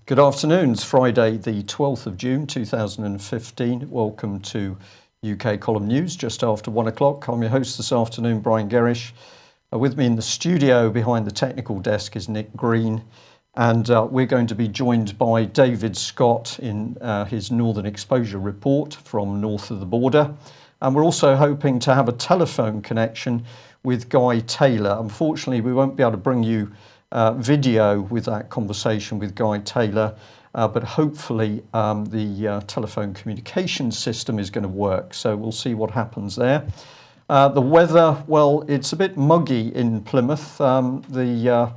Good afternoon. It's Friday, the 12th of June 2015. Welcome to UK Column News, just after 1 o'clock. I'm your host this afternoon, Brian Gerrish. With me in the studio behind the technical desk is Nick Green. And we're going to be joined by David Scott in his Northern Exposure Report from north of the border. And we're also hoping to have a telephone connection with Guy Taylor. Unfortunately, we won't be able to bring you video with that conversation with Guy Taylor, but hopefully the telephone communication system is going to work. So we'll see what happens there. The weather, well, it's a bit muggy in Plymouth. The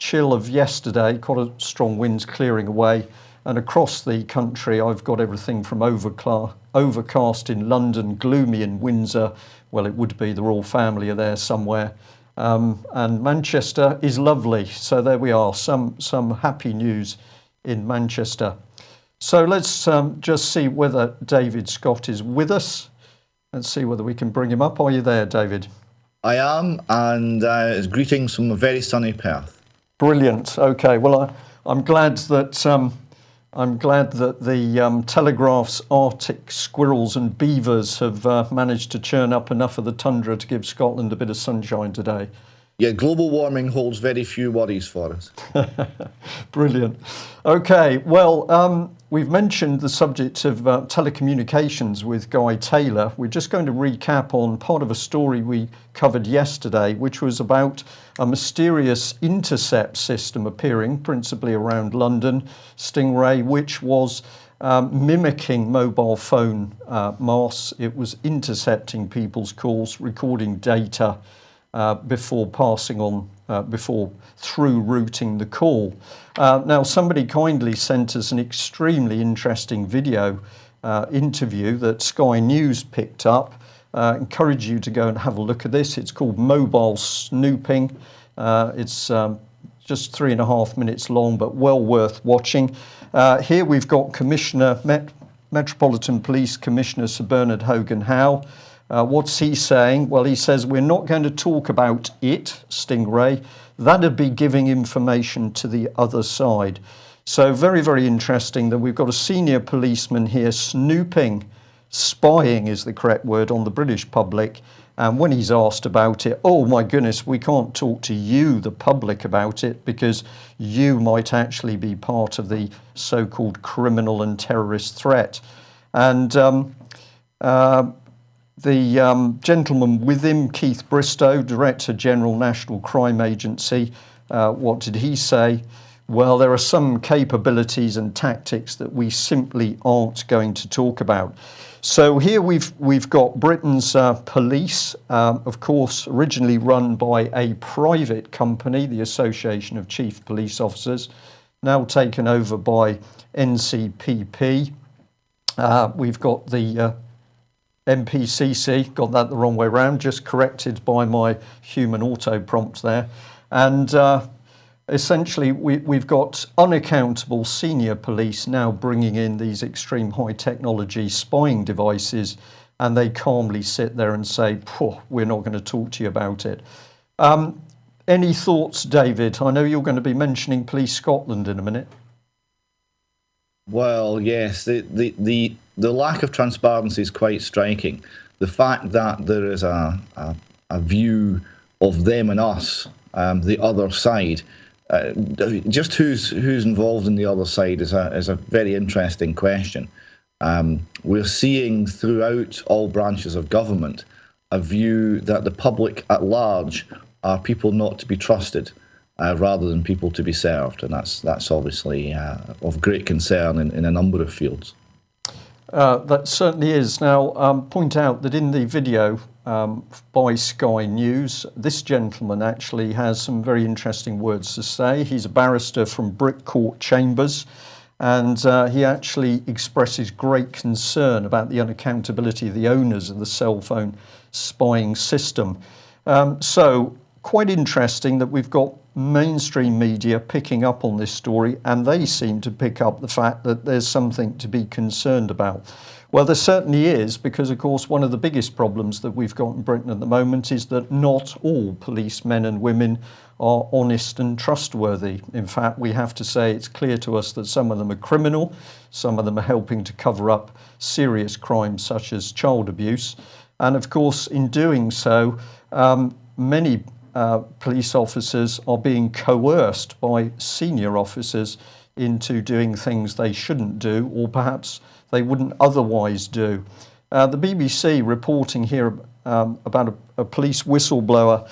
chill of yesterday, quite a strong winds clearing away, and across the country I've got everything from overcast in London, gloomy in Windsor. Well, it would be, the royal family are there somewhere. And Manchester is lovely. So there we are, some happy news in Manchester. So let's just see whether David Scott is with us. Let's see whether we can bring him up. Are you there, David? I am, and greetings from a very sunny Perth. Brilliant. Okay. Well, I'm glad that the Telegraph's Arctic squirrels and beavers have managed to churn up enough of the tundra to give Scotland a bit of sunshine today. Yeah, global warming holds very few worries for us. Brilliant. Okay, well, we've mentioned the subject of telecommunications with Guy Taylor. We're just going to recap on part of a story we covered yesterday, which was about a mysterious intercept system appearing principally around London, Stingray, which was mimicking mobile phone masts. It was intercepting people's calls, recording data before passing on, through routing the call. Now, somebody kindly sent us an extremely interesting video interview that Sky News picked up. Encourage you to go and have a look at this. It's called Mobile Snooping. It's just 3.5 minutes long, but well worth watching. Here we've got Metropolitan Police Commissioner Sir Bernard Hogan-Howe. What's he saying? Well, he says, we're not going to talk about it, Stingray. That'd be giving information to the other side. So very, very interesting that we've got a senior policeman here snooping, spying is the correct word, on the British public. And when he's asked about it, oh my goodness, we can't talk to you, the public, about it because you might actually be part of the so-called criminal and terrorist threat. And the gentleman with him, Keith Bristow, Director General, National Crime Agency, what did he say? Well, there are some capabilities and tactics that we simply aren't going to talk about. So here we've got Britain's police, of course, originally run by a private company, the Association of Chief Police Officers, now taken over by NCPP. We've got the MPCC, got that the wrong way around, just corrected by my human auto prompt there. And essentially we've got unaccountable senior police now bringing in these extreme high technology spying devices, and they calmly sit there and say, we're not going to talk to you about it. Any thoughts, David? I know you're going to be mentioning Police Scotland in a minute. Well, yes, the lack of transparency is quite striking. The fact that there is a view of them and us, the other side, just who's involved in the other side is a very interesting question. We're seeing throughout all branches of government a view that the public at large are people not to be trusted, rather than people to be served, and that's obviously of great concern in a number of fields. That certainly is. Now, point out that in the video by Sky News, this gentleman actually has some very interesting words to say. He's a barrister from Brick Court Chambers, and he actually expresses great concern about the unaccountability of the owners of the cell phone spying system. So quite interesting that we've got mainstream media picking up on this story, and they seem to pick up the fact that there's something to be concerned about. Well, there certainly is, because of course one of the biggest problems that we've got in Britain at the moment is that not all policemen and women are honest and trustworthy. In fact, we have to say it's clear to us that some of them are criminal, some of them are helping to cover up serious crimes such as child abuse, and of course in doing so, many police officers are being coerced by senior officers into doing things they shouldn't do, or perhaps they wouldn't otherwise do. The BBC reporting here about a police whistleblower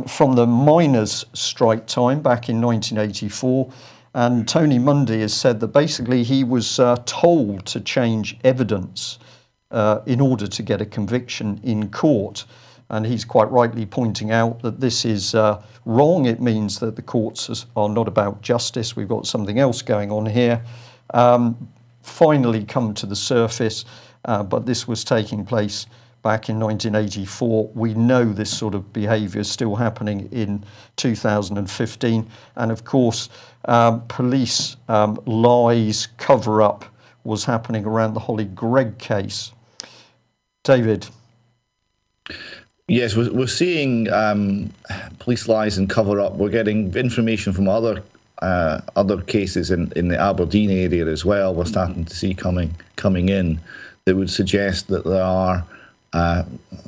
from the miners' strike time back in 1984, and Tony Mundy has said that basically he was told to change evidence in order to get a conviction in court. And he's quite rightly pointing out that this is wrong. It means that the courts are not about justice. We've got something else going on here. Finally come to the surface, but this was taking place back in 1984. We know this sort of behaviour is still happening in 2015. And of course, police lies, cover-up was happening around the Holly Gregg case. David. Yes, we're seeing police lies and cover-up. We're getting information from other cases in the Aberdeen area as well. We're starting to see coming in that would suggest that there are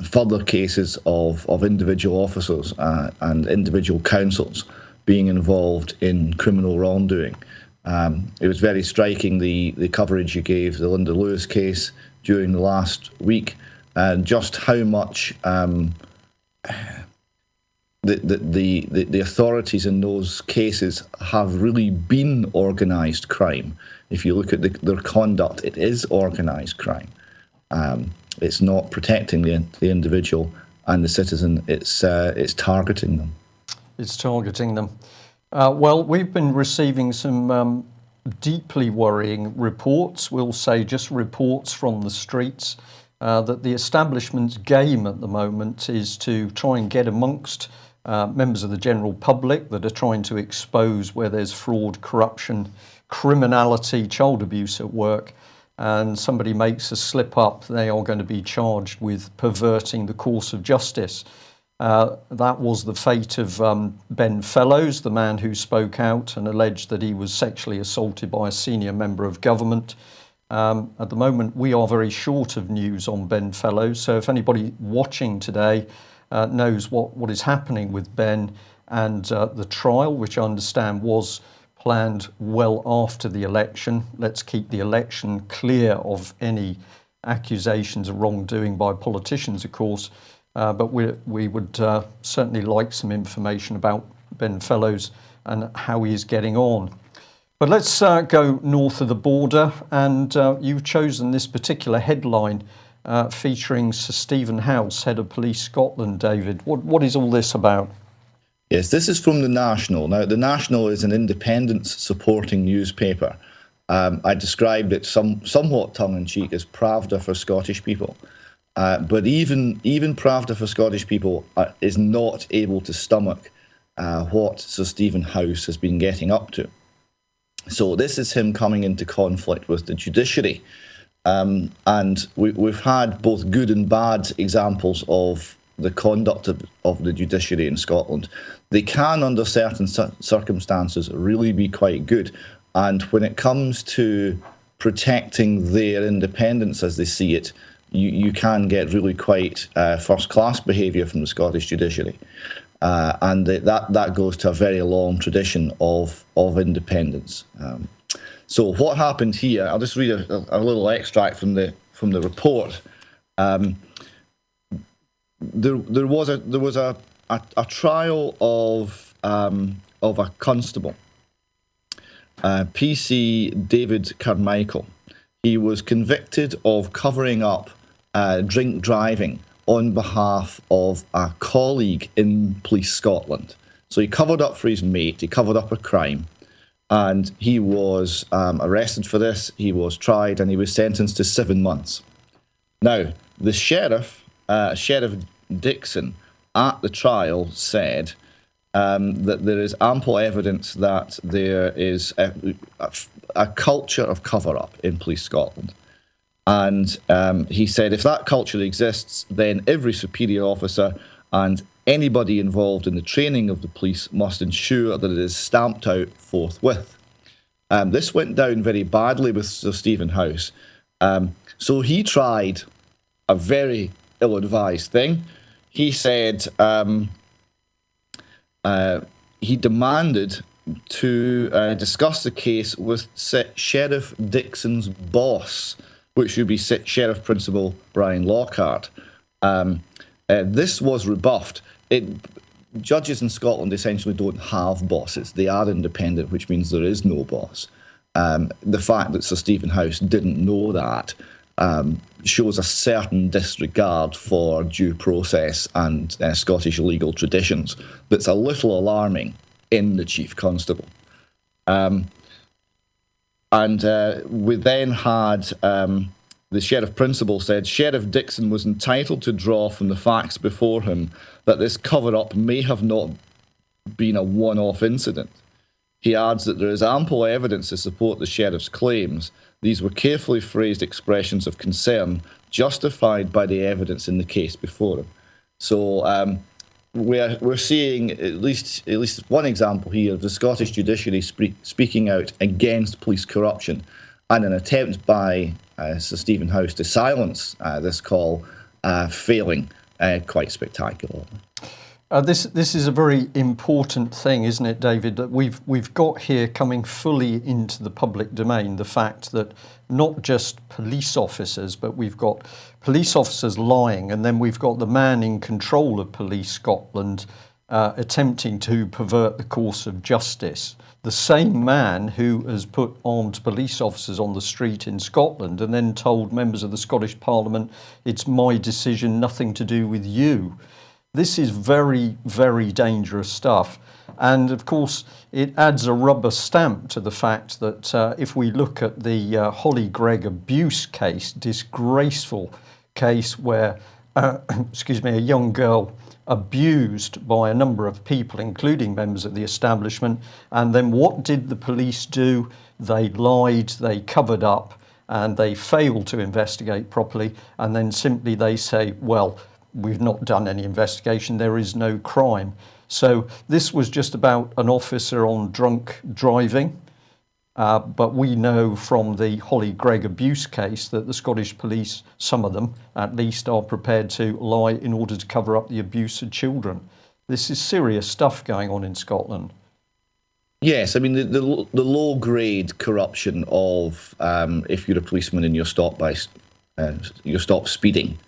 further cases of individual officers and individual councils being involved in criminal wrongdoing. It was very striking, the coverage you gave the Linda Lewis case during the last week, and just how much the authorities in those cases have really been organised crime. If you look at their conduct, it is organised crime. It's not protecting the individual and the citizen. It's targeting them. It's targeting them. Well, we've been receiving some deeply worrying reports. We'll say just reports from the streets. That the establishment's game at the moment is to try and get amongst members of the general public that are trying to expose where there's fraud, corruption, criminality, child abuse at work, and somebody makes a slip up, they are going to be charged with perverting the course of justice. That was the fate of Ben Fellows, the man who spoke out and alleged that he was sexually assaulted by a senior member of government. At the moment, we are very short of news on Ben Fellows, so if anybody watching today knows what is happening with Ben and the trial, which I understand was planned well after the election, let's keep the election clear of any accusations of wrongdoing by politicians, of course, but we would certainly like some information about Ben Fellows and how he is getting on. But let's go north of the border, and you've chosen this particular headline featuring Sir Stephen House, Head of Police Scotland. David, what is all this about? Yes, this is from The National. Now, The National is an independence-supporting newspaper. I described it somewhat tongue-in-cheek as Pravda for Scottish people. But even Pravda for Scottish people is not able to stomach what Sir Stephen House has been getting up to. So this is him coming into conflict with the judiciary. And we've had both good and bad examples of the conduct of the judiciary in Scotland. They can, under certain circumstances, really be quite good. And when it comes to protecting their independence as they see it, you can get really quite first-class behaviour from the Scottish judiciary. And that goes to a very long tradition of independence. So what happened here? I'll just read a little extract from the report. There was a trial of a constable, PC David Carmichael. He was convicted of covering up drink driving on behalf of a colleague in Police Scotland. So he covered up for his mate, he covered up a crime, and he was arrested for this, he was tried, and he was sentenced to 7 months. Now, the Sheriff Dixon, at the trial said that there is ample evidence that there is a culture of cover-up in Police Scotland. And he said if that culture exists, then every superior officer and anybody involved in the training of the police must ensure that it is stamped out forthwith. This went down very badly with Sir Stephen House. So he tried a very ill-advised thing. He said he demanded to discuss the case with Sheriff Dixon's boss, which would be Sheriff Principal Brian Lockhart. This was rebuffed. Judges in Scotland essentially don't have bosses. They are independent, which means there is no boss. The fact that Sir Stephen House didn't know that shows a certain disregard for due process and Scottish legal traditions that's a little alarming in the Chief Constable. We then had the Sheriff Principal said Sheriff Dixon was entitled to draw from the facts before him that this cover-up may have not been a one-off incident. He adds that there is ample evidence to support the Sheriff's claims. These were carefully phrased expressions of concern justified by the evidence in the case before him. So we're seeing at least one example here of the Scottish judiciary speaking out against police corruption, and an attempt by Sir Stephen House to silence this call failing quite spectacularly. This is a very important thing, isn't it, David, that we've got here coming fully into the public domain, the fact that not just police officers, but we've got police officers lying, and then we've got the man in control of Police Scotland attempting to pervert the course of justice. The same man who has put armed police officers on the street in Scotland and then told members of the Scottish Parliament, it's my decision, nothing to do with you. This is very, very dangerous stuff. And of course, it adds a rubber stamp to the fact that if we look at the Holly Gregg abuse case, disgraceful case where, a young girl abused by a number of people, including members of the establishment. And then what did the police do? They lied, they covered up, and they failed to investigate properly. And then simply they say, well, we've not done any investigation, there is no crime. So this was just about an officer on drunk driving. But we know from the Holly Gregg abuse case that the Scottish police, some of them at least, are prepared to lie in order to cover up the abuse of children. This is serious stuff going on in Scotland. Yes, I mean the low-grade corruption of if you're a policeman and you're stopped speeding,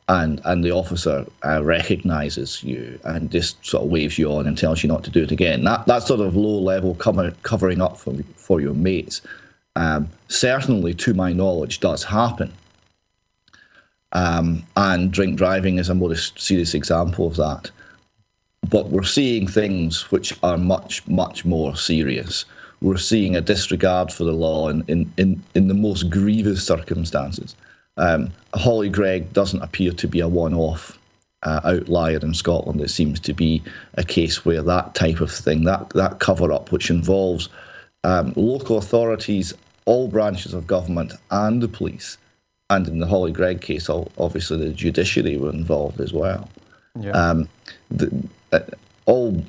and the officer recognises you and just sort of waves you on and tells you not to do it again. That sort of low-level covering up for your mates, certainly, to my knowledge, does happen. And drink driving is a more serious example of that. But we're seeing things which are much, much more serious. We're seeing a disregard for the law in the most grievous circumstances. Holly Gregg doesn't appear to be a one-off outlier in Scotland. It seems to be a case where that type of thing, that cover-up, which involves local authorities, all branches of government and the police, and in the Holly Gregg case, obviously the judiciary were involved as well. Yeah. All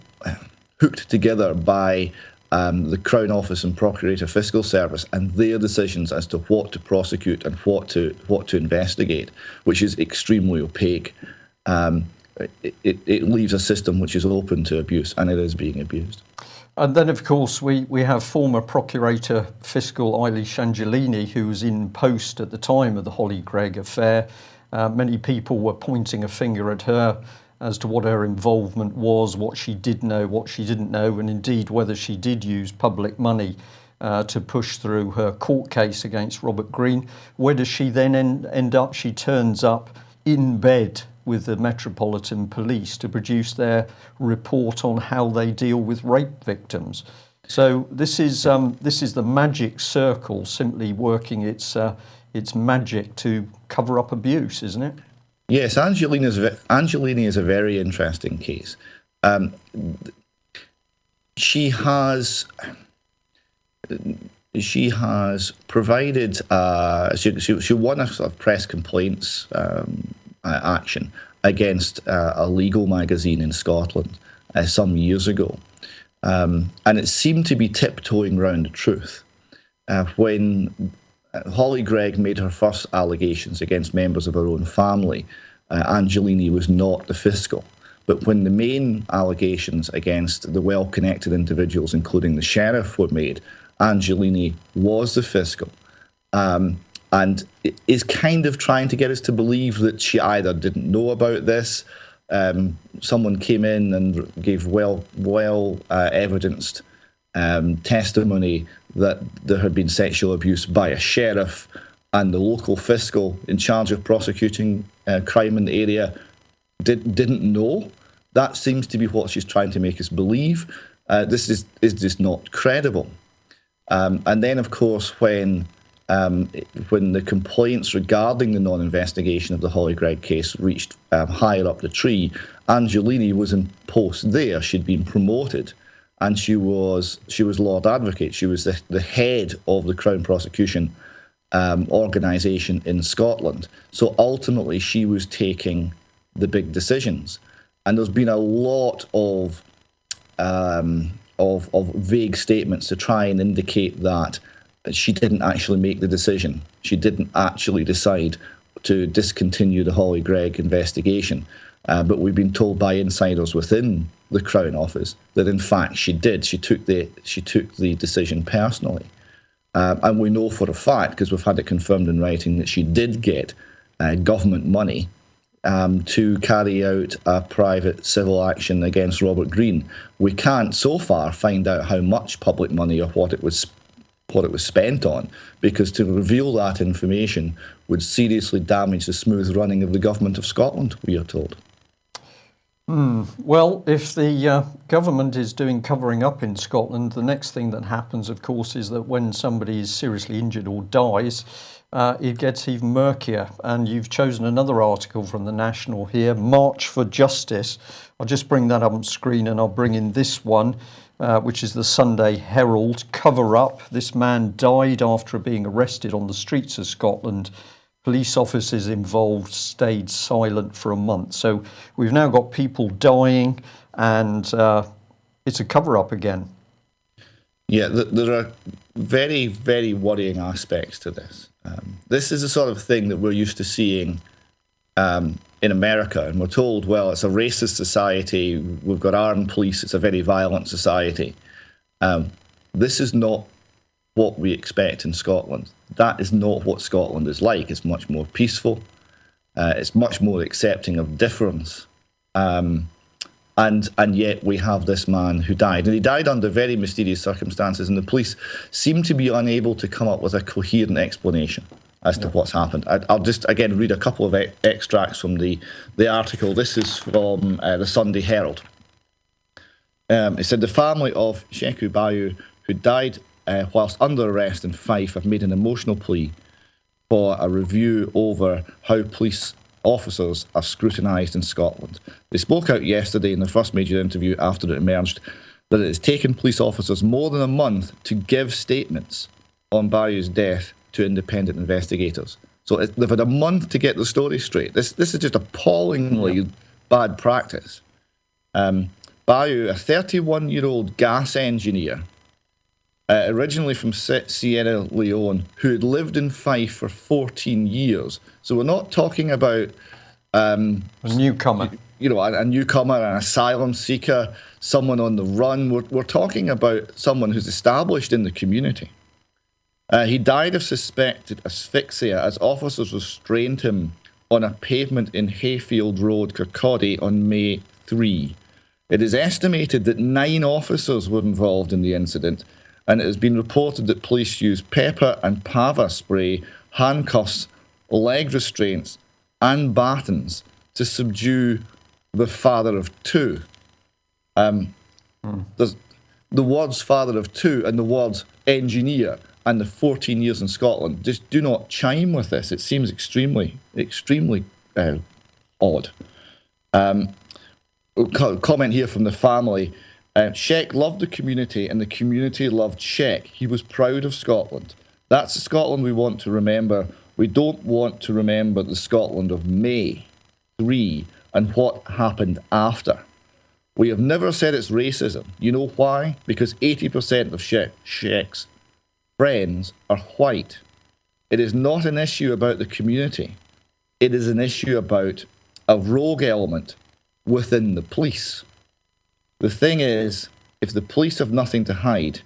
hooked together by the Crown Office and Procurator Fiscal Service and their decisions as to what to prosecute and what to investigate, which is extremely opaque. It leaves a system which is open to abuse, and it is being abused. And then, of course, we have former Procurator Fiscal Eilish Angelini, who was in post at the time of the Holly Gregg affair. Many people were pointing a finger at her as to what her involvement was, what she did know, what she didn't know, and indeed whether she did use public money to push through her court case against Robert Greene. Where does she then end up? She turns up in bed with the Metropolitan Police to produce their report on how they deal with rape victims. So this is the magic circle simply working its magic to cover up abuse, isn't it? Yes, Angelini is a very interesting case. She has provided, she won a sort of press complaints action against a legal magazine in Scotland some years ago. And it seemed to be tiptoeing around the truth. When Holly Gregg made her first allegations against members of her own family, Angelini was not the fiscal. But when the main allegations against the well-connected individuals, including the sheriff, were made, Angelini was the fiscal. And is kind of trying to get us to believe that she either didn't know about this, someone came in and gave well evidenced testimony that there had been sexual abuse by a sheriff, and the local fiscal in charge of prosecuting crime in the area didn't know. That seems to be what she's trying to make us believe. This is just not credible. And then, of course, when the complaints regarding the non-investigation of the Holly Gregg case reached higher up the tree, Angelini was in post there. She'd been promoted, and she was Lord Advocate. She was the head of the Crown Prosecution organisation in Scotland. So ultimately, she was taking the big decisions. And there's been a lot of vague statements to try and indicate that she didn't actually make the decision. She didn't actually decide to discontinue the Holly Gregg investigation. But we've been told by insiders within the Crown Office that in fact she did. She took the decision personally. And we know for a fact, because we've had it confirmed in writing, that she did get government money to carry out a private civil action against Robert Greene. We can't so far find out how much public money or what it was spent on, because to reveal that information would seriously damage the smooth running of the government of Scotland, we are told. Well, if the government is doing covering up in Scotland, the next thing that happens, of course, is that when somebody is seriously injured or dies, it gets even murkier. And you've chosen another article from the National here, March for Justice. I'll just bring that up on screen, and I'll bring in this one, which is the Sunday Herald. Cover up. This man died after being arrested on the streets of Scotland. Police officers involved stayed silent for a month. So we've now got people dying, and it's a cover-up again. Yeah, there are very, very worrying aspects to this. This is the sort of thing that we're used to seeing in America, and we're told, well, it's a racist society, we've got armed police, it's a very violent society. This is not what we expect in Scotland. That is not what Scotland is like. It's much more peaceful. It's much more accepting of difference. And yet we have this man who died. And he died under very mysterious circumstances, and the police seem to be unable to come up with a coherent explanation as to what's happened. I'll just, again, read a couple of extracts from the article. This is from the Sunday Herald. It said, the family of Sheku Bayu, who died whilst under arrest in Fife, have made an emotional plea for a review over how police officers are scrutinised in Scotland. They spoke out yesterday in the first major interview after it emerged that it has taken police officers more than a month to give statements on Bayu's death to independent investigators. So they've had a month to get the story straight. This is just appallingly bad practice. Bayu, a 31-year-old gas engineer, originally from Sierra Leone, who had lived in Fife for 14 years. So we're not talking about a newcomer. You know, a newcomer, an asylum seeker, someone on the run. We're talking about someone who's established in the community. He died of suspected asphyxia as officers restrained him on a pavement in Hayfield Road, Kirkcaldy, on May 3. It is estimated that 9 officers were involved in the incident, and it has been reported that police used pepper and pava spray, handcuffs, leg restraints, and batons to subdue the father of 2. There's the words father of 2 and the words engineer and the 14 years in Scotland just do not chime with this. It seems extremely odd. Comment here from the family. Sheck loved the community and the community loved Sheck. He was proud of Scotland. That's the Scotland we want to remember. We don't want to remember the Scotland of May 3 and what happened after. We have never said it's racism. You know why? Because 80% of Sheck's friends are white. It is not an issue about the community. It is an issue about a rogue element within the police. The thing is, if the police have nothing to hide,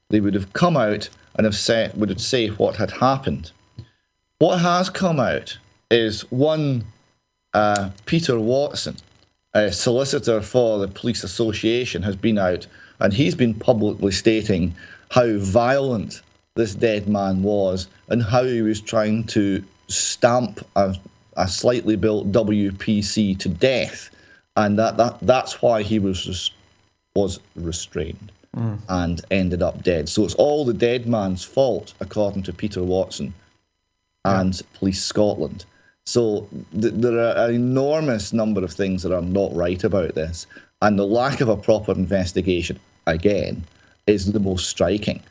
they would have come out and would say what had happened. What has come out is one Peter Watson, a solicitor for the Police Association, has been out and he's been publicly stating how violent this dead man was and how he was trying to stamp a slightly built WPC to death, and that's why he was restrained and ended up dead. So it's all the dead man's fault, according to Peter Watson and Police Scotland. So there are an enormous number of things that are not right about this, and the lack of a proper investigation, again, is the most striking.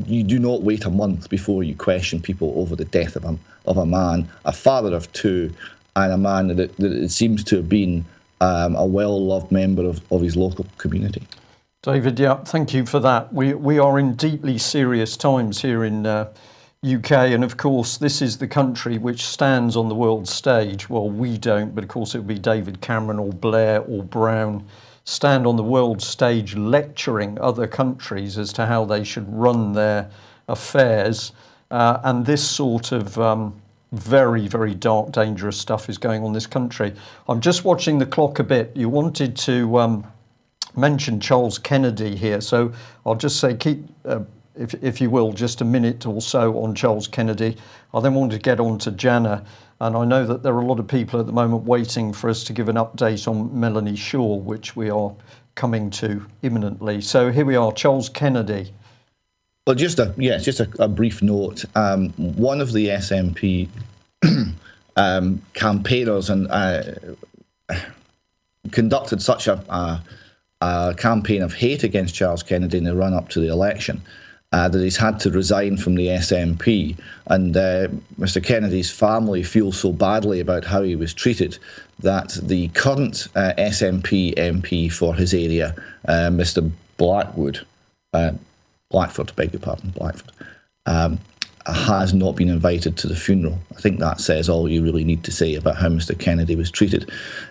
You do not wait a month before you question people over the death of a man, a father of two, and a man that it seems to have been a well-loved member of his local community. David, yeah, thank you for that. We are in deeply serious times here in UK, and of course this is the country which stands on the world stage. Well, we don't, but of course it would be David Cameron or Blair or Brown stand on the world stage lecturing other countries as to how they should run their affairs, and this sort of very, very dark, dangerous stuff is going on in this country. I'm just watching the clock a bit. You wanted to mention Charles Kennedy here, so I'll just say keep, if you will, just a minute or so on Charles Kennedy. I then want to get on to Jana, and I know that there are a lot of people at the moment waiting for us to give an update on Melanie Shaw, which we are coming to imminently. So here we are, Charles Kennedy. Well, just a brief note. One of the SNP campaigners and conducted such a campaign of hate against Charles Kennedy in the run-up to the election that he's had to resign from the SNP. And Mr. Kennedy's family feels so badly about how he was treated that the current SNP MP for his area, Mr. Blackford, beg your pardon, Blackford, has not been invited to the funeral. I think that says all you really need to say about how Mr. Kennedy was treated.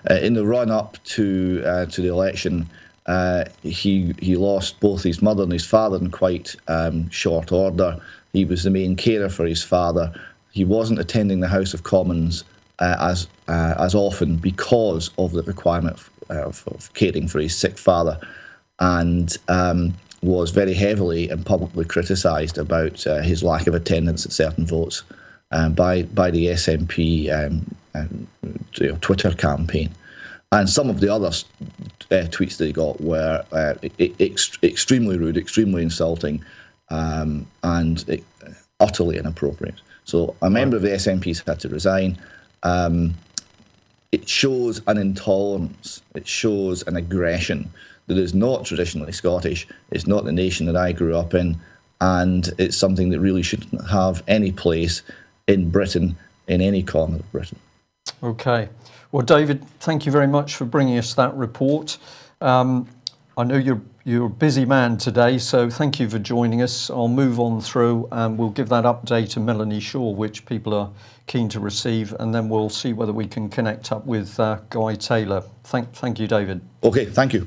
In the run-up to the election, he lost both his mother and his father in quite short order. He was the main carer for his father. He wasn't attending the House of Commons as often because of the requirement of caring for his sick father, and was very heavily and publicly criticised about his lack of attendance at certain votes by the SNP Twitter campaign. And some of the other tweets that he got were extremely rude, extremely insulting, and utterly inappropriate. So a member of the SNP's had to resign. It shows an intolerance. It shows an aggression that is not traditionally Scottish. It's not the nation that I grew up in, and it's something that really shouldn't have any place in Britain, in any corner of Britain. Okay. Well, David, thank you very much for bringing us that report. I know you're a busy man today, so thank you for joining us. I'll move on through and we'll give that update to Melanie Shaw, which people are keen to receive, and then we'll see whether we can connect up with Guy Taylor. Thank you, David. Okay, thank you.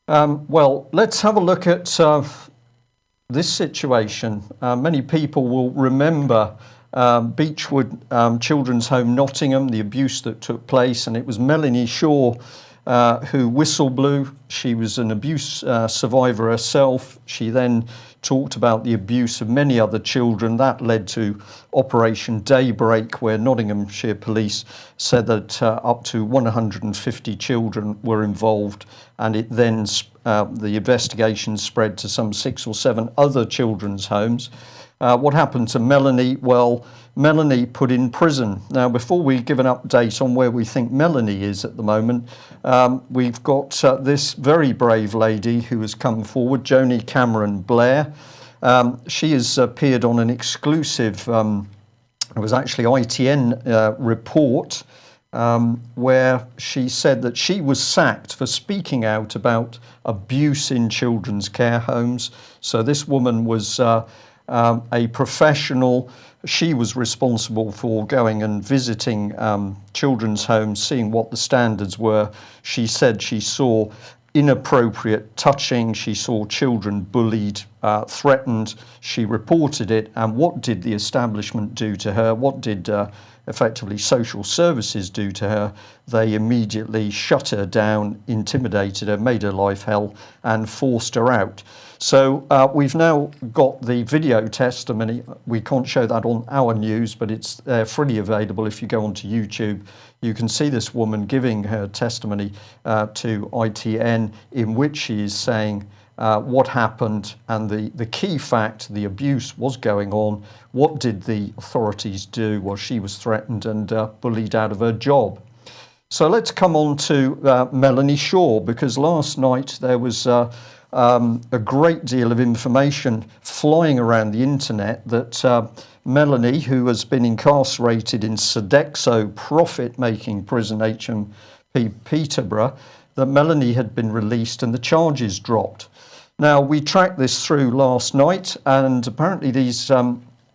Well, let's have a look at this situation. Many people will remember Beechwood Children's Home, Nottingham, the abuse that took place, and it was Melanie Shaw who whistle blew. She was an abuse survivor herself. She then talked about the abuse of many other children. That led to Operation Daybreak, where Nottinghamshire Police said that up to 150 children were involved, and it then the investigation spread to some 6 or 7 other children's homes. What happened to Melanie? Well, Melanie put in prison. Now, before we give an update on where we think Melanie is at the moment, we've got this very brave lady who has come forward, Joni Cameron Blair. She has appeared on an exclusive, it was actually ITN report, where she said that she was sacked for speaking out about abuse in children's care homes. So this woman was a professional. She was responsible for going and visiting children's homes, seeing what the standards were. She said she saw inappropriate touching, she saw children bullied, threatened. She reported it, and what did the establishment do to her? What did effectively social services do to her? They immediately shut her down, intimidated her, made her life hell, and forced her out. So we've now got the video testimony. We can't show that on our news, but it's freely available. If you go onto YouTube, you can see this woman giving her testimony to ITN, in which she is saying what happened, and the key fact, the abuse was going on. What did the authorities do? Well, she was threatened and bullied out of her job. So let's come on to Melanie Shaw, because last night there was a great deal of information flying around the internet that Melanie, who has been incarcerated in Sodexo profit-making prison HMP Peterborough, that Melanie had been released and the charges dropped. Now, we tracked this through last night, and apparently these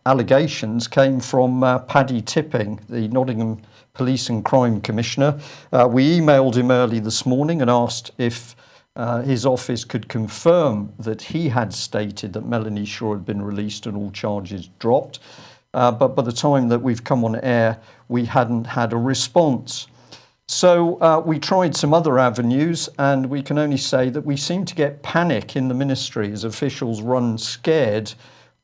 allegations came from Paddy Tipping, the Nottingham Police and Crime Commissioner. We emailed him early this morning and asked if his office could confirm that he had stated that Melanie Shaw had been released and all charges dropped. But by the time that we've come on air, we hadn't had a response. So we tried some other avenues, and we can only say that we seem to get panic in the ministry as officials run scared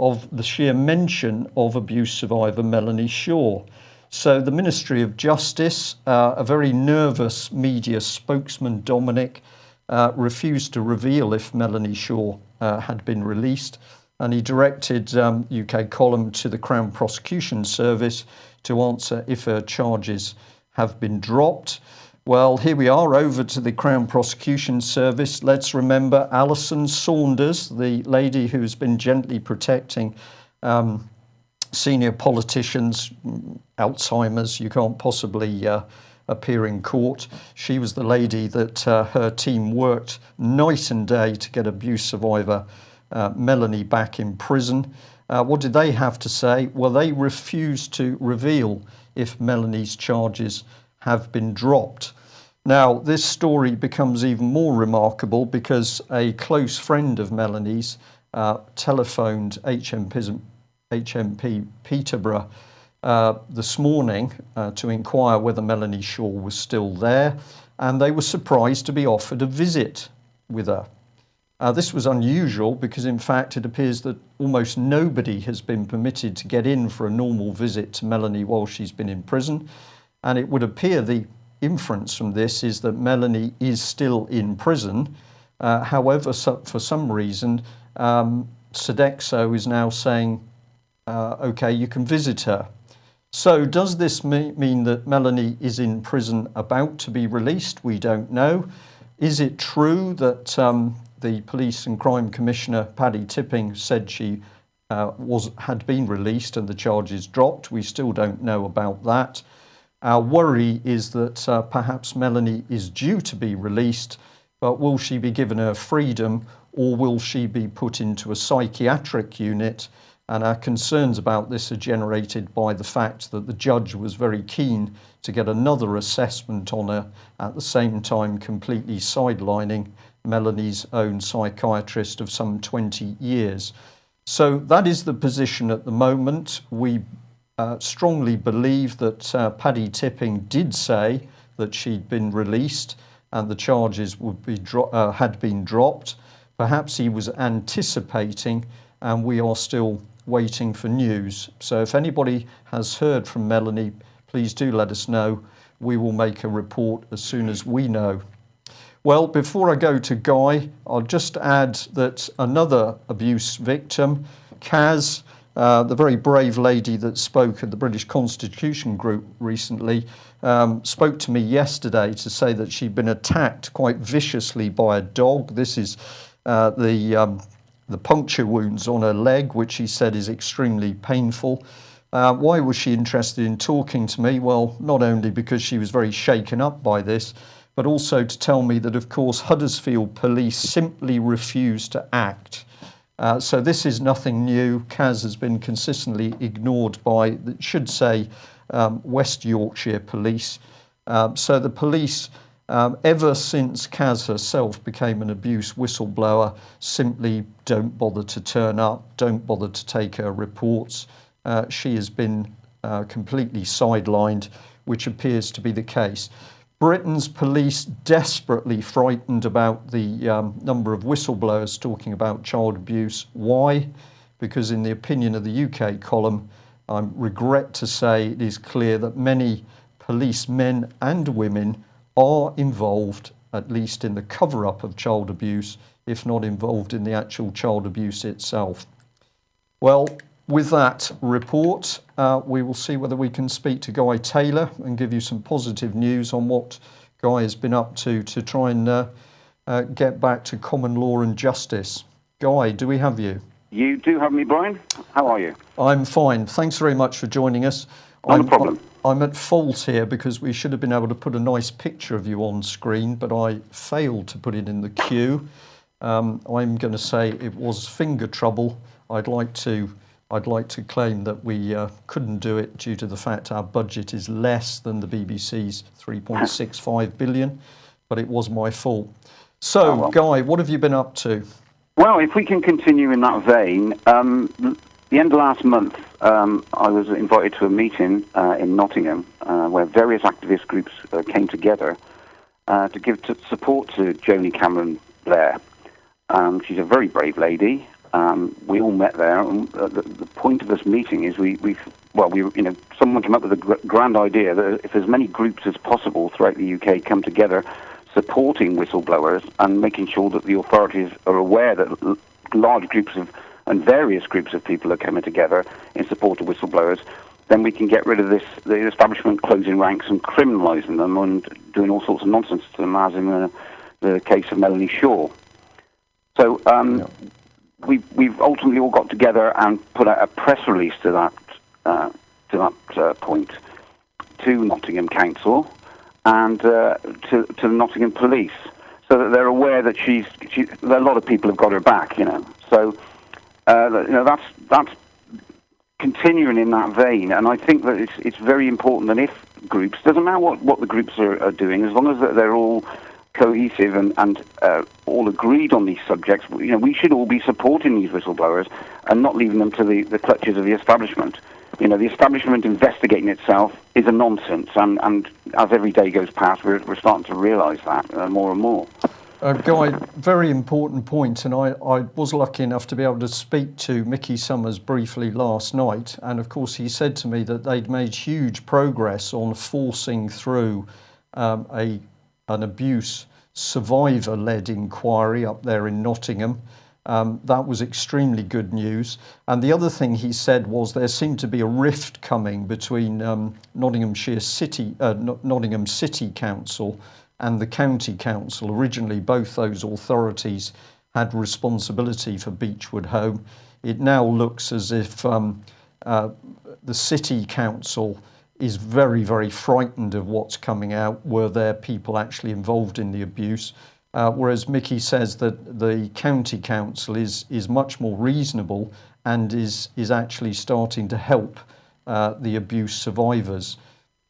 of the sheer mention of abuse survivor Melanie Shaw. So the Ministry of Justice, a very nervous media spokesman, Dominic, refused to reveal if Melanie Shaw had been released, and he directed UK Column to the Crown Prosecution Service to answer if her charges have been dropped. Well, here we are, over to the Crown Prosecution Service. Let's remember Alison Saunders, the lady who's been gently protecting senior politicians, Alzheimer's. You can't possibly appear in court. She was the lady that her team worked night and day to get abuse survivor Melanie back in prison. What did they have to say? Well, they refused to reveal if Melanie's charges have been dropped. Now, this story becomes even more remarkable because a close friend of Melanie's telephoned HMP Peterborough this morning to inquire whether Melanie Shaw was still there, and they were surprised to be offered a visit with her. This was unusual because, in fact, it appears that almost nobody has been permitted to get in for a normal visit to Melanie while she's been in prison. And it would appear the inference from this is that Melanie is still in prison. However, for some reason, Sodexo is now saying, OK, you can visit her. So does this mean that Melanie is in prison about to be released? We don't know. Is it true that the Police and Crime Commissioner, Paddy Tipping, said she had been released and the charges dropped? We still don't know about that. Our worry is that perhaps Melanie is due to be released, but will she be given her freedom, or will she be put into a psychiatric unit? And our concerns about this are generated by the fact that the judge was very keen to get another assessment on her, at the same time completely sidelining Melanie's own psychiatrist of some 20 years. So that is the position at the moment. We strongly believe that Paddy Tipping did say that she'd been released and the charges would be had been dropped. Perhaps he was anticipating, and we are still waiting for news. So if anybody has heard from Melanie, please do let us know. We will make a report as soon as we know. Well, before I go to Guy, I'll just add that another abuse victim, Kaz, the very brave lady that spoke at the British Constitution Group recently, spoke to me yesterday to say that she'd been attacked quite viciously by a dog. This is the puncture wounds on her leg, which she said is extremely painful. Why was she interested in talking to me? Well, not only because she was very shaken up by this, but also to tell me that, of course, Huddersfield police simply refuse to act. So this is nothing new. Kaz has been consistently ignored by, should say, West Yorkshire police. So the police, ever since Kaz herself became an abuse whistleblower, simply don't bother to turn up, don't bother to take her reports. She has been completely sidelined, which appears to be the case. Britain's police desperately frightened about the number of whistleblowers talking about child abuse. Why? Because in the opinion of the UK column, I regret to say it is clear that many policemen and women are involved, at least in the cover-up of child abuse, if not involved in the actual child abuse itself. Well, with that report, we will see whether we can speak to Guy Taylor and give you some positive news on what Guy has been up to try and get back to common law and justice. Guy, do we have you? You do have me, Brian. How are you? I'm fine. Thanks very much for joining us. Not a problem. I'm at fault here because we should have been able to put a nice picture of you on screen, but I failed to put it in the queue. I'm going to say it was finger trouble. I'd like to claim that we couldn't do it due to the fact our budget is less than the BBC's 3.65 billion, but it was my fault. So, well, Guy, what have you been up to? Well, if we can continue in that vein, the end of last month, I was invited to a meeting in Nottingham where various activist groups came together to give support to Joni Cameron-Blair. She's a very brave lady. We all met there, and the point of this meeting is someone came up with a grand idea that if as many groups as possible throughout the UK come together supporting whistleblowers and making sure that the authorities are aware that large groups and various groups of people are coming together in support of whistleblowers, then we can get rid of the establishment closing ranks and criminalising them and doing all sorts of nonsense to them, as in the case of Melanie Shaw. So we've ultimately all got together and put out a press release to that point to Nottingham Council and to the Nottingham Police, so that they're aware that a lot of people have got her back, So that's continuing in that vein, and I think that it's very important that if groups, doesn't matter what the groups are doing, as long as they're all cohesive and all agreed on these subjects, we should all be supporting these whistleblowers and not leaving them to the clutches of the establishment. The establishment investigating itself is a nonsense, and as every day goes past, we're starting to realise that more and more. Guy, very important point, and I was lucky enough to be able to speak to Mickey Summers briefly last night, and of course he said to me that they'd made huge progress on forcing through an abuse survivor-led inquiry up there in Nottingham. That was extremely good news. And the other thing he said was there seemed to be a rift coming between Nottingham City Council and the County Council. Originally, both those authorities had responsibility for Beechwood Home. It now looks as if the City Council is very, very frightened of what's coming out. Were there people actually involved in the abuse? Whereas Mickey says that the County Council is much more reasonable and is actually starting to help the abuse survivors.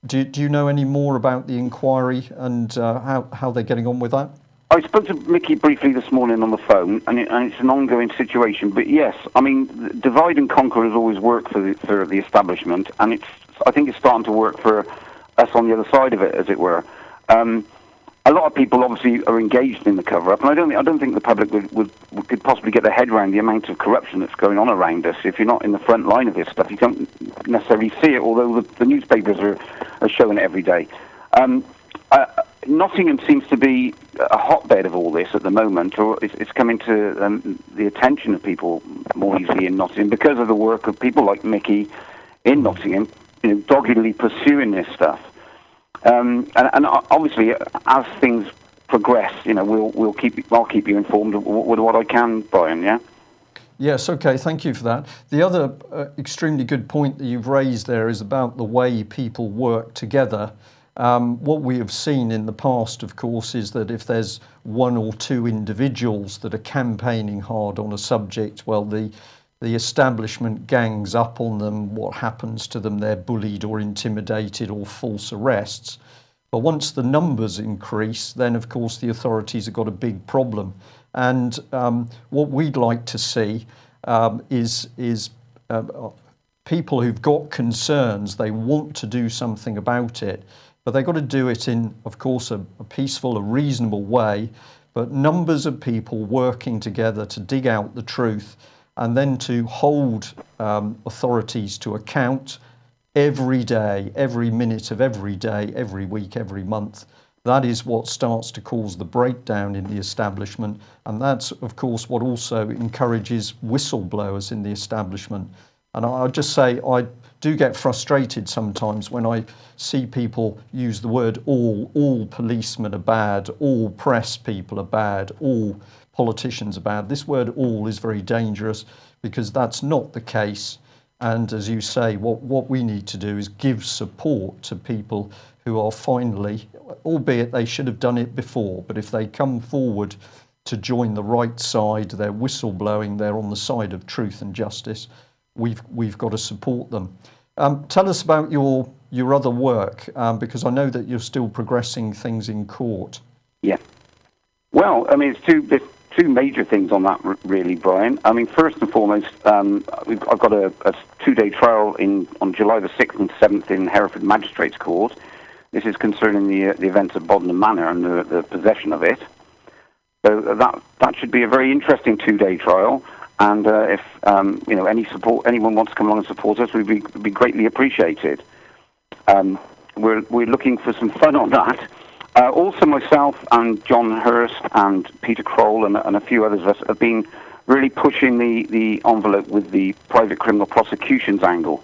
Do you know any more about the inquiry and how they're getting on with that? I spoke to Mickey briefly this morning on the phone, and it's an ongoing situation. But yes, I mean, divide and conquer has always worked for the establishment, and I think it's starting to work for us on the other side of it, as it were. A lot of people obviously are engaged in the cover-up, and I don't think the public could possibly get their head around the amount of corruption that's going on around us. If you're not in the front line of this stuff, you don't necessarily see it, although the newspapers are showing it every day. Nottingham seems to be a hotbed of all this at the moment, or it's coming to the attention of people more easily in Nottingham because of the work of people like Mickey in Nottingham, doggedly pursuing this stuff. And obviously, as things progress, I'll keep you informed with what I can, Brian. Yeah. Yes, okay, thank you for that. The other extremely good point that you've raised there is about the way people work together. What we have seen in the past, of course, is that if there's one or two individuals that are campaigning hard on a subject, well, the establishment gangs up on them. What happens to them? They're bullied or intimidated or false arrests. But once the numbers increase, then, of course, the authorities have got a big problem. And what we'd like to see is people who've got concerns, they want to do something about it, but they've got to do it in, of course, a peaceful, a reasonable way, but numbers of people working together to dig out the truth and then to hold authorities to account every day, every minute of every day, every week, every month. That is what starts to cause the breakdown in the establishment, and that's, of course, what also encourages whistleblowers in the establishment. And I'll just say I do get frustrated sometimes when I see people use the word all policemen are bad, all press people are bad, all politicians are bad. This word all is very dangerous because that's not the case. And as you say, what we need to do is give support to people who are finally, albeit they should have done it before, but if they come forward to join the right side, they're whistleblowing, they're on the side of truth and justice, we've got to support them. Tell us about your other work, because I know that you're still progressing things in court. Yeah. Well, I mean, there's two major things on that, really, Brian. I mean, first and foremost, I've got a 2-day trial on July the 6th and 7th in Hereford Magistrates Court. This is concerning the events at Bodnam Manor and the possession of it. So that should be a very interesting 2-day trial. And if anyone wants to come along and support us, we'd be greatly appreciated. We're looking for some fun on that. Also, myself and John Hurst and Peter Kroll and a few others of us have been really pushing the envelope with the private criminal prosecutions angle.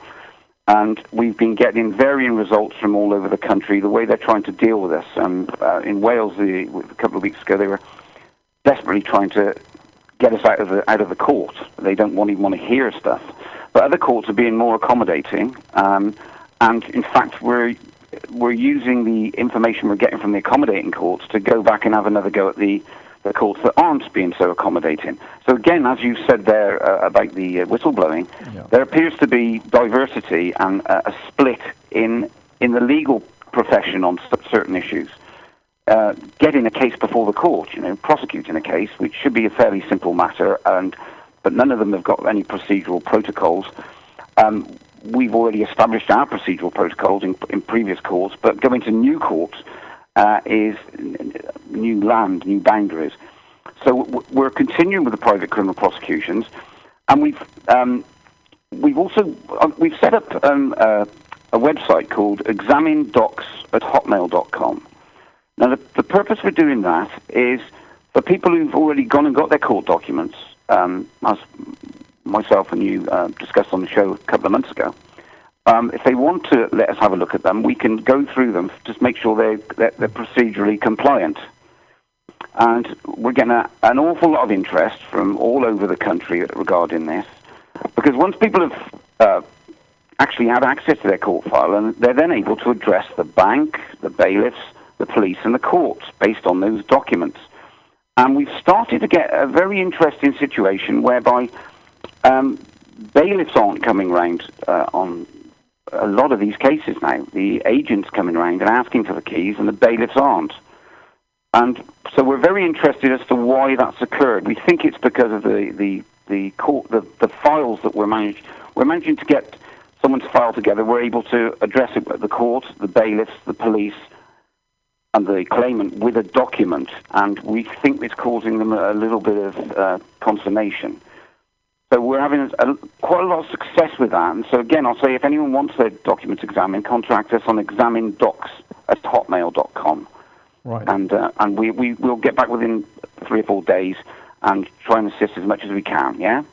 And we've been getting varying results from all over the country, the way they're trying to deal with us. In Wales, a couple of weeks ago, they were desperately trying to get us out of the court. They don't even want to hear stuff. But other courts are being more accommodating. And in fact, we're using the information we're getting from the accommodating courts to go back and have another go at the courts that aren't being so accommodating. So again, as you said there about the whistleblowing, there appears to be diversity and a split in the legal profession on certain issues. Getting a case before the court, prosecuting a case, which should be a fairly simple matter, but none of them have got any procedural protocols. We've already established our procedural protocols in previous courts, but going to new courts is new land, new boundaries. So we're continuing with the private criminal prosecutions, and we've set up a website called examinedocs@hotmail.com. Now the purpose for doing that is for people who've already gone and got their court documents, as myself and you discussed on the show a couple of months ago. If they want to let us have a look at them, we can go through them, just make sure they're procedurally compliant. And we're getting an awful lot of interest from all over the country regarding this, because once people have actually had access to their court file, and they're then able to address the bank, the bailiffs, the police, and the courts based on those documents. And we've started to get a very interesting situation whereby bailiffs aren't coming round on a lot of these cases now. The agents coming around and asking for the keys, and the bailiffs aren't. And so we're very interested as to why that's occurred. We think it's because of the files that we're managing to get someone's file together. We're able to address it at the court, the bailiffs, the police, and the claimant with a document, and we think it's causing them a little bit of consternation. So we're having quite a lot of success with that. And so again, I'll say if anyone wants their documents examined, contact us on examinedocs@hotmail.com. Right. And we'll get back within 3 or 4 days and try and assist as much as we can. Yeah.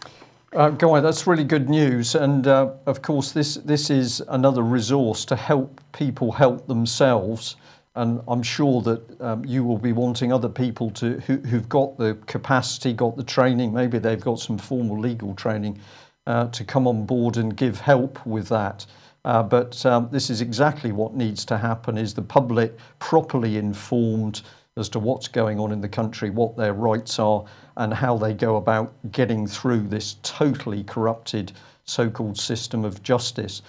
Guy, that's really good news, and of course this is another resource to help people help themselves. And I'm sure that you will be wanting other people who've got the capacity, got the training, maybe they've got some formal legal training, to come on board and give help with that. But this is exactly what needs to happen, is the public properly informed as to what's going on in the country, what their rights are, and how they go about getting through this totally corrupted so-called system of justice.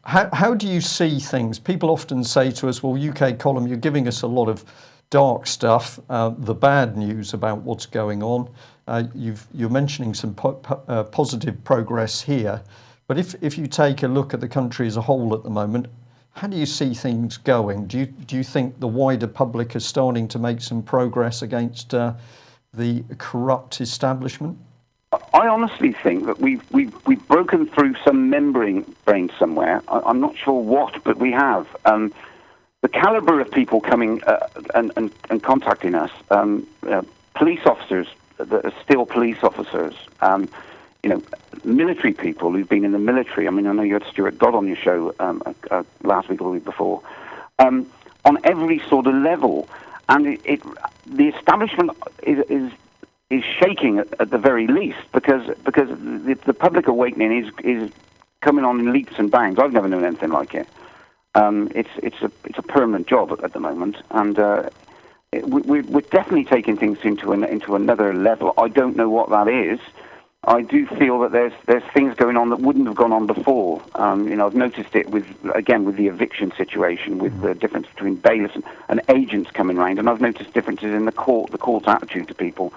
How do you see things? People often say to us, well, UK Column, you're giving us a lot of dark stuff, the bad news about what's going on. You're mentioning some positive progress here. But if you take a look at the country as a whole at the moment, how do you see things going? Do you think the wider public is starting to make some progress against the corrupt establishment? I honestly think that we've broken through some membrane somewhere. I'm not sure what, but we have. The caliber of people coming and contacting us, police officers that are still police officers, military people who've been in the military. I mean, I know you had Stuart Dodd on your show last week or the week before, on every sort of level, and the establishment is shaking at the very least because the public awakening is coming on in leaps and bounds. I've never known anything like it. It's a permanent job at the moment, and we're definitely taking things into another level. I don't know what that is. I do feel that there's things going on that wouldn't have gone on before. I've noticed it with the eviction situation, with the difference between bailiffs and agents coming round, and I've noticed differences in the court's attitude to people.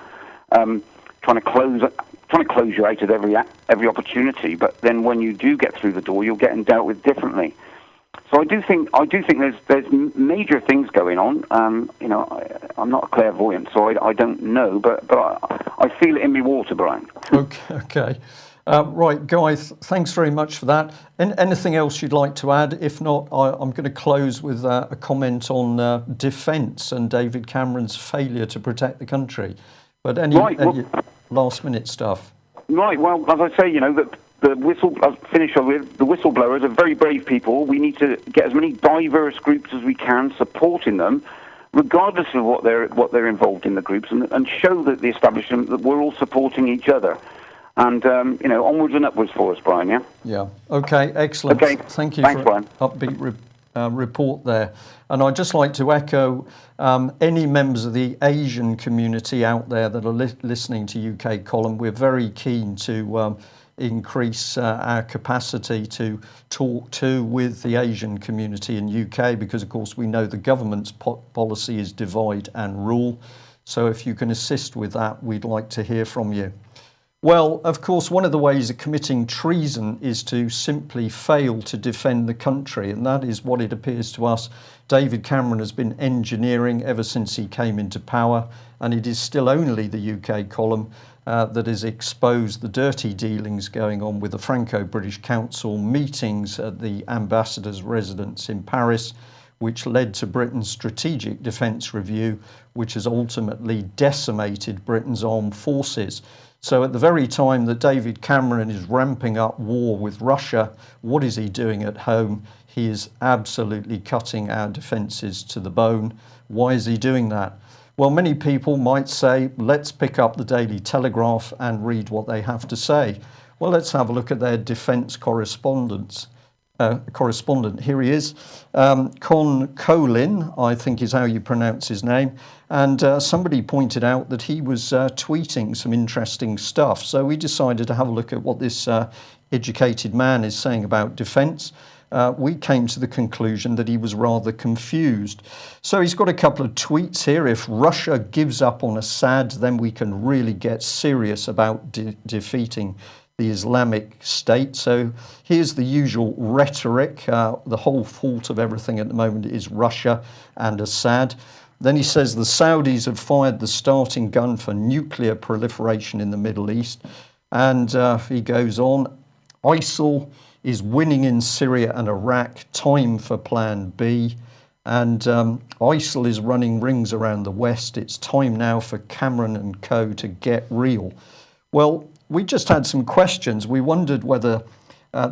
Trying to close you out of every opportunity, but then when you do get through the door, you're getting dealt with differently. So I do think there's major things going on. I'm not a clairvoyant, so I don't know, but I feel it in my water, Brian. Okay. Right, Guy, thanks very much for that. Anything else you'd like to add? If not, I'm going to close with a comment on defence and David Cameron's failure to protect the country. But any last-minute stuff? Right. Well, as I say, I'll finish with the whistleblowers are very brave people. We need to get as many diverse groups as we can, supporting them, regardless of what they're involved in the groups, and show that the establishment that we're all supporting each other. And onwards and upwards for us, Brian. Yeah. Yeah. Okay. Excellent. Okay. Thank you Thanks, for Brian. Upbeat report there. And I'd just like to echo any members of the Asian community out there that are listening to UK Column. We're very keen to increase our capacity to talk with the Asian community in UK, because of course we know the government's policy is divide and rule. So if you can assist with that, we'd like to hear from you. Well, of course, one of the ways of committing treason is to simply fail to defend the country, and that is what it appears to us David Cameron has been engineering ever since he came into power, and it is still only the UK Column that has exposed the dirty dealings going on with the Franco-British Council, meetings at the ambassador's residence in Paris, which led to Britain's strategic defence review, which has ultimately decimated Britain's armed forces. So at the very time that David Cameron is ramping up war with Russia, what is he doing at home? He is absolutely cutting our defences to the bone. Why is he doing that? Well, many people might say, let's pick up the Daily Telegraph and read what they have to say. Well, let's have a look at their defence correspondent. Here he is. Con Colin, I think is how you pronounce his name. And somebody pointed out that he was tweeting some interesting stuff. So we decided to have a look at what this educated man is saying about defence. We came to the conclusion that he was rather confused. So he's got a couple of tweets here. If Russia gives up on Assad, then we can really get serious about defeating the Islamic State. So here's the usual rhetoric. The whole fault of everything at the moment is Russia and Assad. Then he says the Saudis have fired the starting gun for nuclear proliferation in the Middle East. And he goes on, ISIL is winning in Syria and Iraq, time for plan B. And ISIL is running rings around the West. It's time now for Cameron and co to get real. Well, we just had some questions. We wondered whether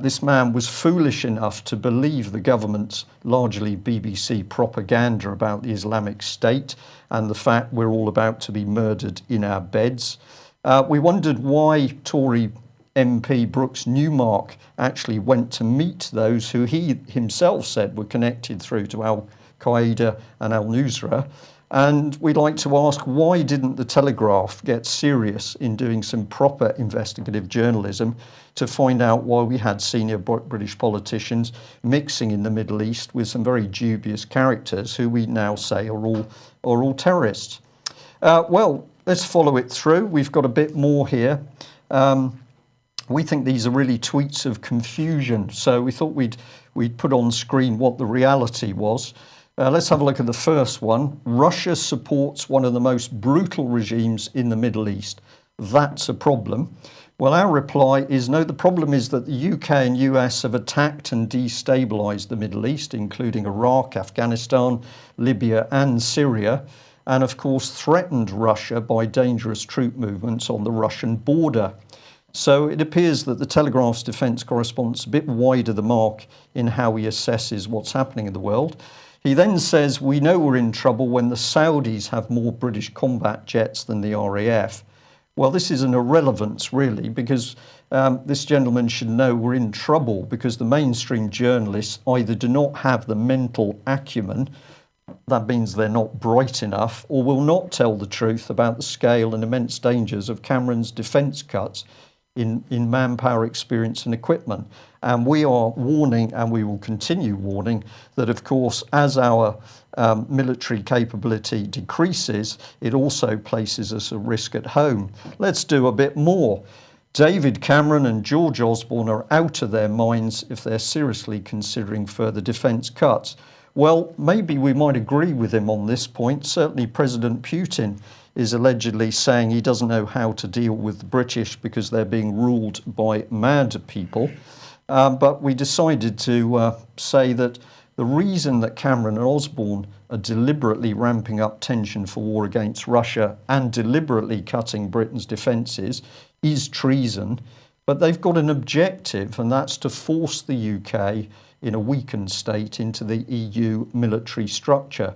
this man was foolish enough to believe the government's largely BBC propaganda about the Islamic State and the fact we're all about to be murdered in our beds. We wondered why Tory MP Brooks Newmark actually went to meet those who he himself said were connected through to Al-Qaeda and Al-Nusra. And we'd like to ask, why didn't the Telegraph get serious in doing some proper investigative journalism to find out why we had senior British politicians mixing in the Middle East with some very dubious characters who we now say are all terrorists? Well, let's follow it through. We've got a bit more here. We think these are really tweets of confusion, so we thought we'd put on screen what the reality was. Let's have a look at the first one. Russia supports one of the most brutal regimes in the Middle East. That's a problem. Well, our reply is no, the problem is that the UK and US have attacked and destabilised the Middle East, including Iraq, Afghanistan, Libya and Syria, and of course threatened Russia by dangerous troop movements on the Russian border. So it appears that the Telegraph's defence correspondent's a bit wide of the mark in how he assesses what's happening in the world. He then says, we know we're in trouble when the Saudis have more British combat jets than the RAF. Well, this is an irrelevance, really, because this gentleman should know we're in trouble because the mainstream journalists either do not have the mental acumen, that means they're not bright enough, or will not tell the truth about the scale and immense dangers of Cameron's defence cuts in manpower, experience and equipment. And we are warning, and we will continue warning, that of course as our military capability decreases, it also places us at risk at home. Let's do a bit more. David Cameron and George Osborne are out of their minds if they're seriously considering further defence cuts. Well, maybe we might agree with him on this point. Certainly President Putin is allegedly saying he doesn't know how to deal with the British because they're being ruled by mad people. But we decided to say that the reason that Cameron and Osborne are deliberately ramping up tension for war against Russia and deliberately cutting Britain's defences is treason. But they've got an objective, and that's to force the UK in a weakened state into the EU military structure.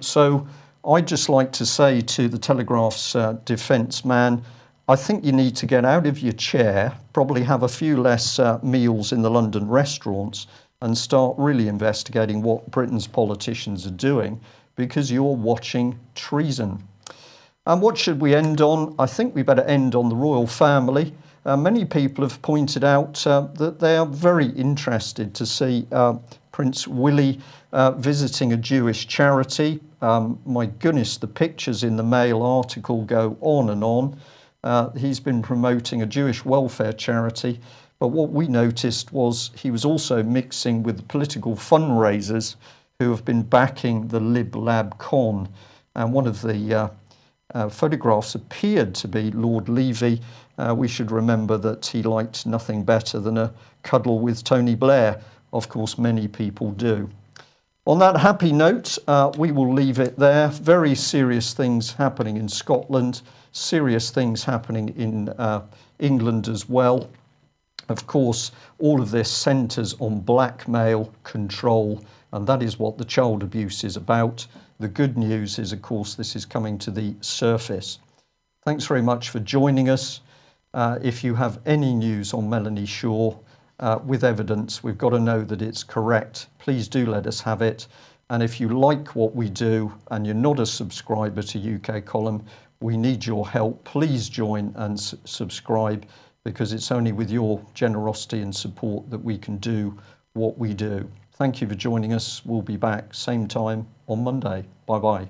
So I'd just like to say to the Telegraph's defence man, I think you need to get out of your chair, probably have a few less meals in the London restaurants and start really investigating what Britain's politicians are doing, because you're watching treason. And what should we end on? I think we better end on the royal family. Many people have pointed out that they are very interested to see Prince Willie visiting a Jewish charity. My goodness, the pictures in the Mail article go on and on. He's been promoting a Jewish welfare charity, but what we noticed was he was also mixing with the political fundraisers who have been backing the Lib Lab Con. And one of the photographs appeared to be Lord Levy. We should remember that he liked nothing better than a cuddle with Tony Blair. Of course, many people do. On that happy note, we will leave it there. Very serious things happening in Scotland, serious things happening in England as well. Of course, all of this centres on blackmail, control, and that is what the child abuse is about. The good news is, of course, this is coming to the surface. Thanks very much for joining us. If you have any news on Melanie Shaw, with evidence, we've got to know that it's correct. Please do let us have it. And if you like what we do and you're not a subscriber to UK Column, we need your help. Please join and subscribe, because it's only with your generosity and support that we can do what we do. Thank you for joining us. We'll be back same time on Monday. Bye-bye.